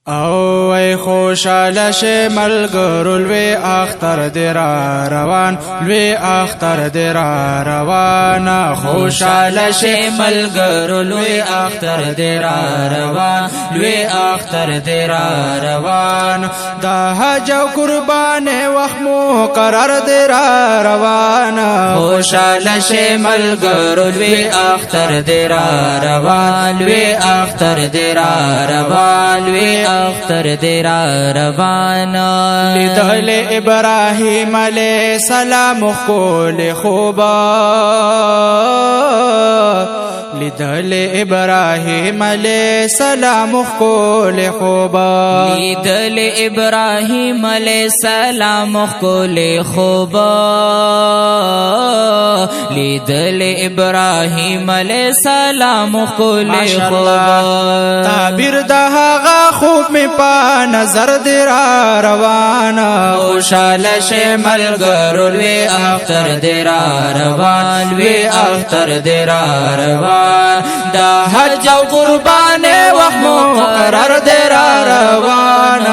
او ای خوشاله شه ملګرو لوی اختر دی را روان لوی اختر دی را روان خوشاله شه ملګرو لوی اختر دی را روان لوی اختر دی را روان دا حج او قربان وخت مقرر دی را روان خوشاله شه ملګرو لوی اختر دی را روان لوی اختر دی را روان لوی اختر دی را روانا لیدل ابراهیم علیہ السلام خول خوبا لیدل ابراهیم علیہ السلام خول خوبا لیدل ابراهیم علیہ السلام خول خوبا لیدل ابراهیم علیہ السلام خول خوبا تعبیر دا هغه خوب می پا نظر دی را روانا خوشاله شه ملګرو لوی اختر دی را روان لوی اختر دی را روان دا حج او قربان وخت مقرر دی را روان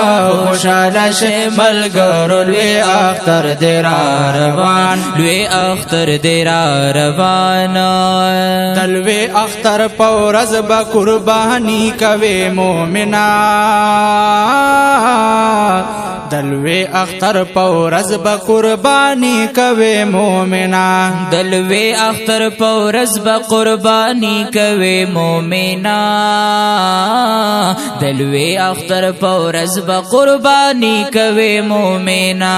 خوشاله شه ملګرو لوی اختر دی را روان لوی اختر دی را روان دلوی اختر پورز با قربانی کوي مومنا دلوی اختر پورز با قربانی کوي مومنا دلوی اختر پورز با قربانی کوي مومنا دلوی اختر پورز با قربانی کوي مومنا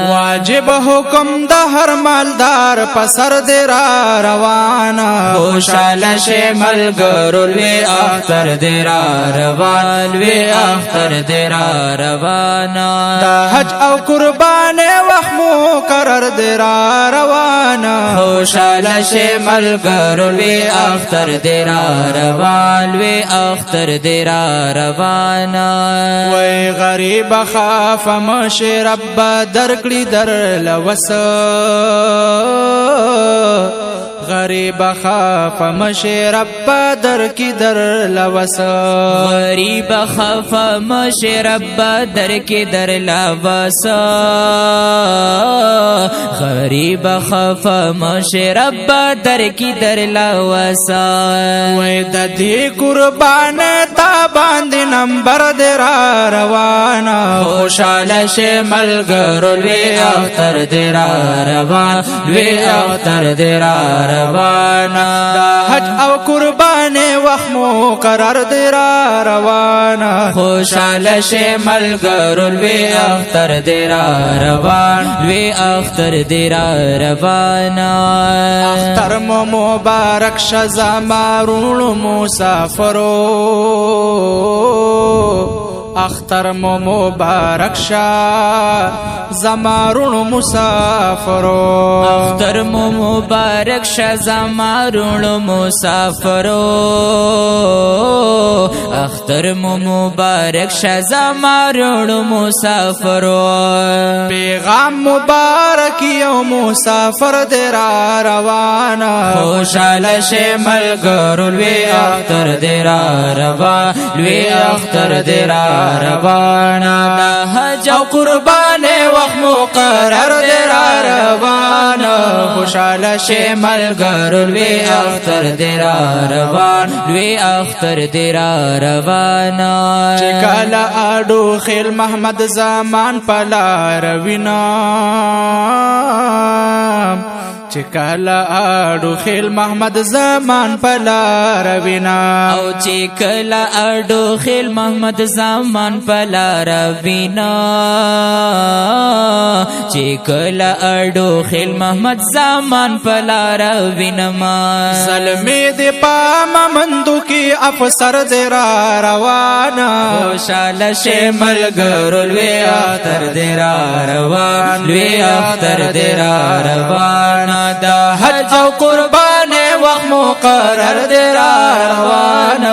واجب حکم د هر مالدار پسر دی را روان خوشاله شه ملګرو لوی اختر دی را روان لوی اختر دی را روان دا حج او قربان وخت مقرر دی را روان خوشاله شه ملګرو لوی اختر دی را روان لوی اختر دی را روان وای غریب خاف مشه رب درکړي در لوس غریب خاف مشه رب در کی در لوس غریب خاف مشه رب در کی در لوس غریب خاف مشه رب در کی در لوس وای د دې قربان تا باندې نمبر در روان خوشاله شه ملګرو لوی اختر در روان لوی اختر در روان دا حج او قربان وخت مقرر دی را روان خوشاله شه ملګرو لوی اختر دی را روان لوی اختر دی را روان اختر مو مبارک شه زمارونو مسافرو اختر مو مبارک شه زمارونو مسافرو اختر مو مبارک شه زمارونو مسافرو اختر مو مبارک شه زمارونو مسافرو پیغام مبارک یو مسافر دی را روان خوشاله شه ملګرو لوی اختر دی را روان لوی اختر دی را روان دا حج او قربان وخت مقرر دی را روان خوشاله شه ملګرو لوی اختر دی را روان لوی اختر دی را روان چې کله اډو خیل محمد زمان پلا روینا چې کله اډو خیل محمد زمان پلا روینا او چې کله اډو خیل محمد زمان پلا روینا چې کله اډو خیل محمد زمان پلا روینا ما سلمی دی پام مندو کی افسر دی را روان خوشاله شه ملګرو لوی اختر دی را روان لوی اختر دی را روان دا حج او قربان وخت مقرر دی را روان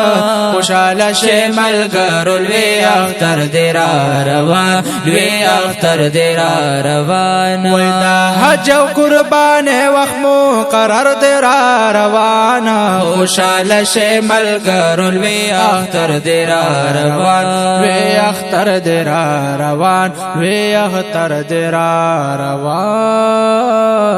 خوشاله شه ملګرو لوی اختر دی را روان لوی اختر دی را روان وای دا حج او قربان وخت مقرر دی را روان خوشاله شه ملګرو لوی اختر دی را روان لوی اختر دی را روان لوی اختر دی را روان